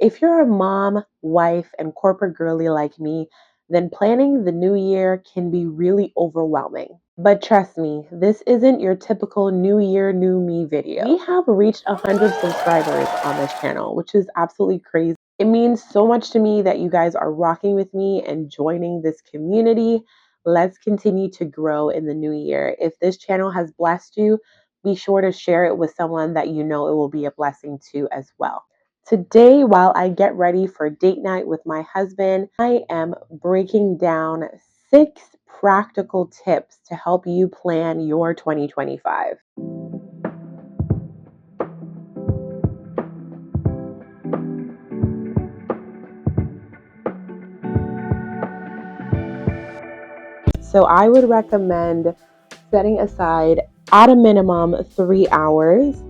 If you're a mom, wife, and corporate girly like me, then planning the new year can be really overwhelming. But trust me, this isn't your typical New Year, New Me video. We have reached 100 subscribers on this channel, which is absolutely crazy. It means so much to me that you guys are rocking with me and joining this community. Let's continue to grow in the new year. If this channel has blessed you, be sure to share it with someone that you know it will be a blessing to as well. Today, while I get ready for date night with my husband, I am breaking down 6 practical tips to help you plan your 2025. So I would recommend setting aside at a minimum 3 hours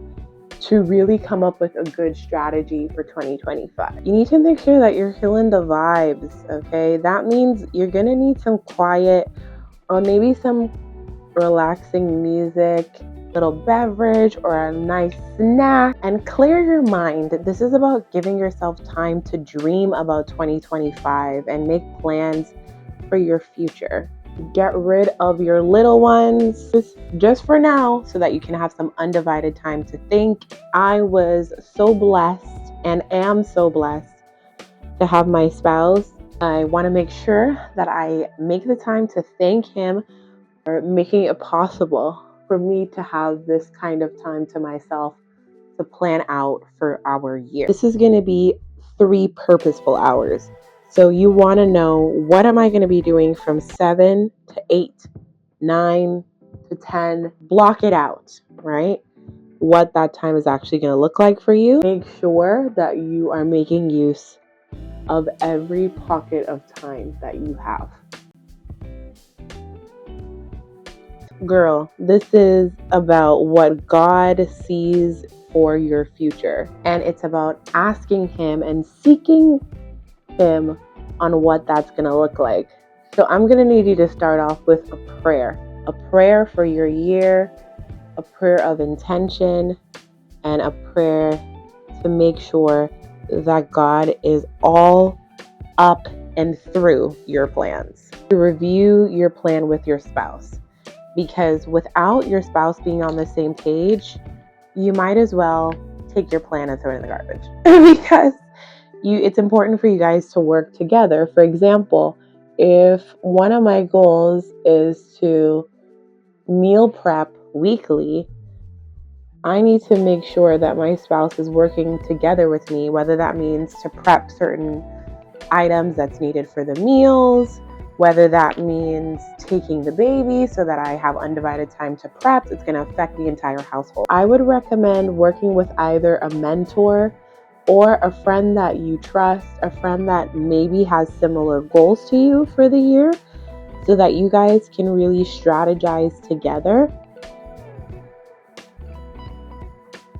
to really come up with a good strategy for 2025. You need to make sure that you're feeling the vibes, okay? That means you're gonna need some quiet or maybe some relaxing music, little beverage, or a nice snack, and clear your mind. This is about giving yourself time to dream about 2025 and make plans for your future. Get rid of your little ones just for now so that you can have some undivided time to think. I was so blessed and am so blessed to have my spouse. I want to make sure that I make the time to thank him for making it possible for me to have this kind of time to myself to plan out for our year. This is going to be 3 purposeful hours. So you want to know, what am I going to be doing from 7 to 8, 9 to 10? Block it out, right? What that time is actually going to look like for you. Make sure that you are making use of every pocket of time that you have. Girl, this is about what God sees for your future. And it's about asking him and seeking him on what that's going to look like. So I'm going to need you to start off with a prayer for your year, a prayer of intention, and a prayer to make sure that God is all up and through your plans. To review your plan with your spouse, because without your spouse being on the same page, you might as well take your plan and throw it in the garbage. Because it's important for you guys to work together. For example, if one of my goals is to meal prep weekly, I need to make sure that my spouse is working together with me, whether that means to prep certain items that's needed for the meals, whether that means taking the baby so that I have undivided time to prep. It's going to affect the entire household. I would recommend working with either a mentor or a friend that you trust, a friend that maybe has similar goals to you for the year, so that you guys can really strategize together.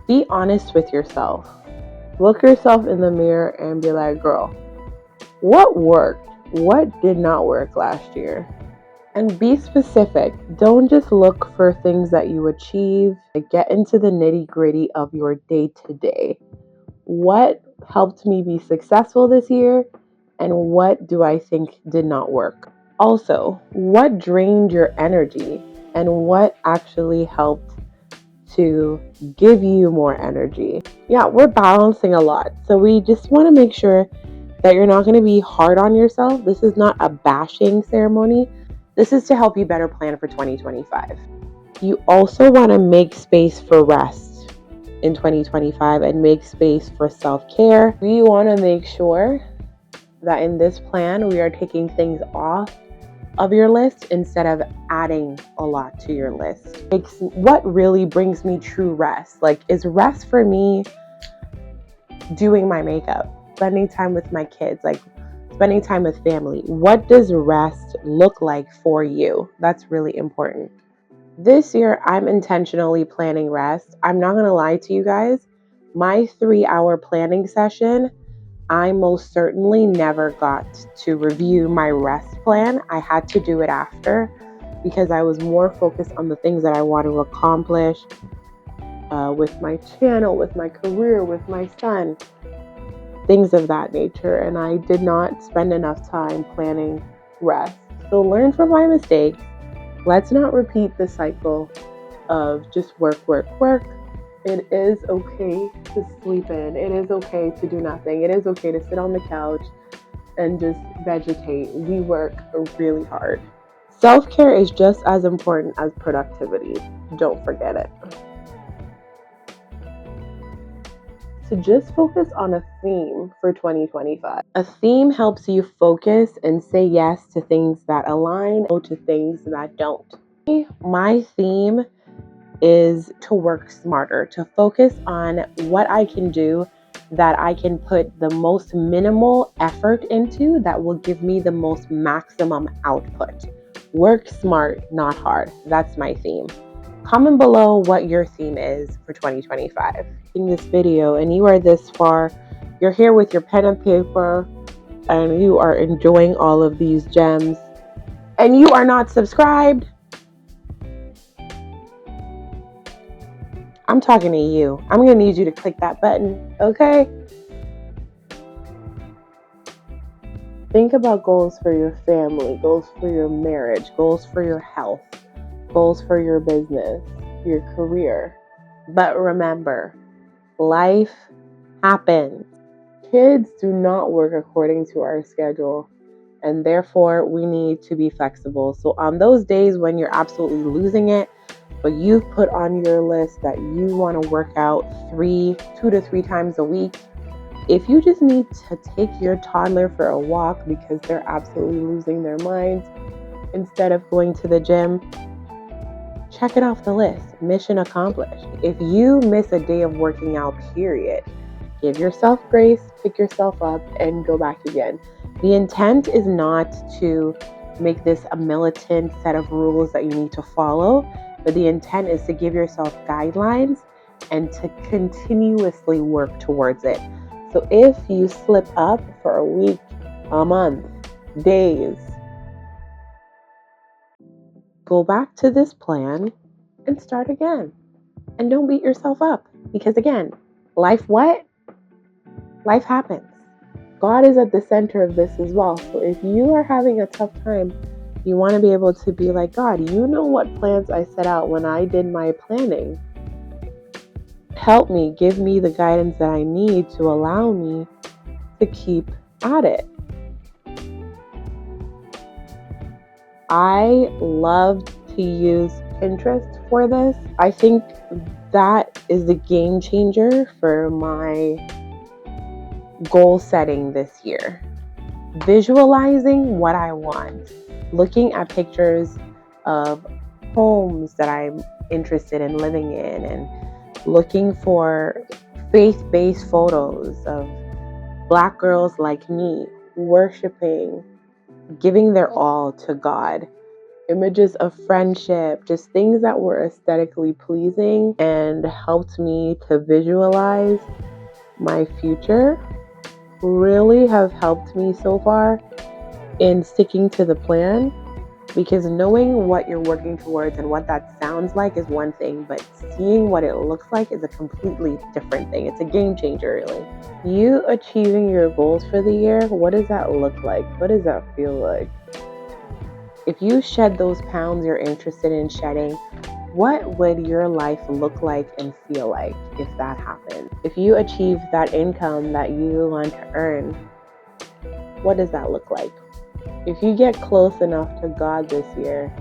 Be honest with yourself. Look yourself in the mirror and be like, girl, what worked? What did not work last year? And be specific. Don't just look for things that you achieve. Get into the nitty-gritty of your day-to-day. What helped me be successful this year, and what do I think did not work? Also, what drained your energy, and what actually helped to give you more energy? Yeah, we're balancing a lot. So we just want to make sure that you're not going to be hard on yourself. This is not a bashing ceremony. This is to help you better plan for 2025. You also want to make space for rest in 2025 and make space for self-care. We want to make sure that in this plan, we are taking things off of your list instead of adding a lot to your list. What really brings me true rest? Like, is rest for me doing my makeup, spending time with my kids, like spending time with family? What does rest look like for you? That's really important. This year, I'm intentionally planning rest. I'm not going to lie to you guys. My 3-hour planning session, I most certainly never got to review my rest plan. I had to do it after because I was more focused on the things that I want to accomplish with my channel, with my career, with my son. things of that nature. And I did not spend enough time planning rest. So learn from my mistakes. Let's not repeat the cycle of just work, work, work. It is okay to sleep in. It is okay to do nothing. It is okay to sit on the couch and just vegetate. We work really hard. Self-care is just as important as productivity. Don't forget it. So just focus on a theme for 2025. A theme helps you focus and say yes to things that align or to things that don't. My theme is to work smarter, to focus on what I can do that I can put the most minimal effort into that will give me the most maximum output. Work smart, not hard. That's my theme. Comment below what your theme is for 2025. In this video, and you are this far, you're here with your pen and paper, and you are enjoying all of these gems, and you are not subscribed, I'm talking to you. I'm going to need you to click that button, okay? Think about goals for your family, goals for your marriage, goals for your health, goals for your business, your career. But remember, life happens. Kids do not work according to our schedule, and therefore we need to be flexible. So on those days when you're absolutely losing it, but you've put on your list that you want to work out 2 to 3 times a week, if you just need to take your toddler for a walk because they're absolutely losing their minds instead of going to the gym, check it off the list. Mission accomplished. If you miss a day of working out, period, give yourself grace, pick yourself up, and go back again. The intent is not to make this a militant set of rules that you need to follow, but the intent is to give yourself guidelines and to continuously work towards it. So if you slip up for a week, a month, days, go back to this plan and start again. And don't beat yourself up, because again, life happens. God is at the center of this as well. So if you are having a tough time, you want to be able to be like, God, you know what plans I set out when I did my planning. Help me, give me the guidance that I need to allow me to keep at it. I love to use Pinterest for this. I think that is the game changer for my goal setting this year. Visualizing what I want. Looking at pictures of homes that I'm interested in living in, and looking for faith-based photos of Black girls like me worshiping, giving their all to God. Images of friendship, just things that were aesthetically pleasing and helped me to visualize my future really have helped me so far in sticking to the plan, because knowing what you're working towards and what that sounds like is one thing, but seeing what it looks like is a completely different thing. It's a game changer, really. You achieving your goals for the year, what does that look like? What does that feel like? If you shed those pounds you're interested in shedding, what would your life look like and feel like if that happened? If you achieve that income that you want to earn, what does that look like? If you get close enough to God this year,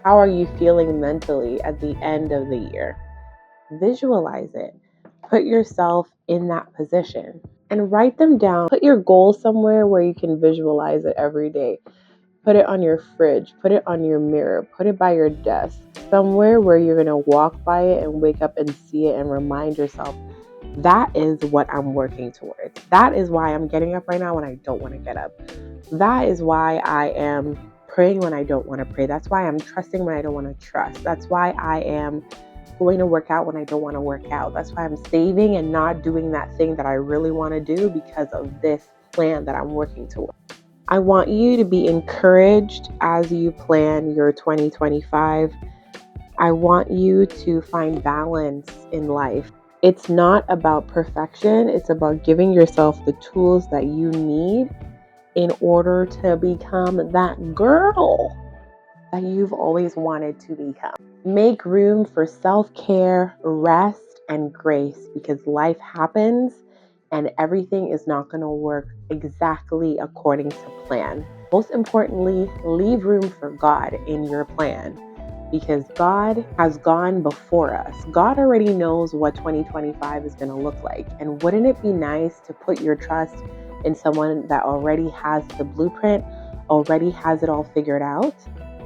how are you feeling mentally at the end of the year? Visualize it. Put yourself in that position and write them down. Put your goals somewhere where you can visualize it every day. Put it on your fridge, put it on your mirror, put it by your desk, somewhere where you're going to walk by it and wake up and see it and remind yourself, that is what I'm working towards. That is why I'm getting up right now when I don't want to get up. That is why I am praying when I don't want to pray. That's why I'm trusting when I don't want to trust. That's why I am going to work out when I don't want to work out. That's why I'm saving and not doing that thing that I really want to do because of this plan that I'm working towards. I want you to be encouraged as you plan your 2025. I want you to find balance in life. It's not about perfection. It's about giving yourself the tools that you need in order to become that girl that you've always wanted to become. Make room for self-care, rest, and grace, because life happens and everything is not going to work exactly according to plan. Most importantly, leave room for God in your plan, because God has gone before us. God already knows what 2025 is going to look like. And wouldn't it be nice to put your trust in someone that already has the blueprint, already has it all figured out?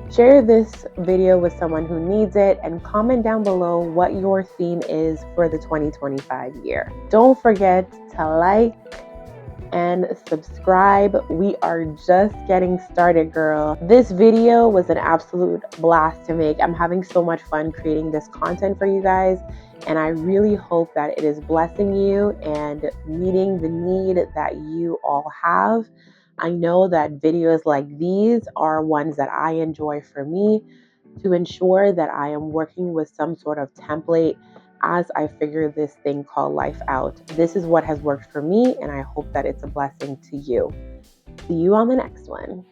Share this video with someone who needs it, and comment down below what your theme is for the 2025 year. Don't forget to like and subscribe. We are just getting started, girl. This video was an absolute blast to make. I'm having so much fun creating this content for you guys, and I really hope that it is blessing you and meeting the need that you all have. I know that videos like these are ones that I enjoy for me, to ensure that I am working with some sort of template as I figure this thing called life out. This is what has worked for me, and I hope that it's a blessing to you. See you on the next one.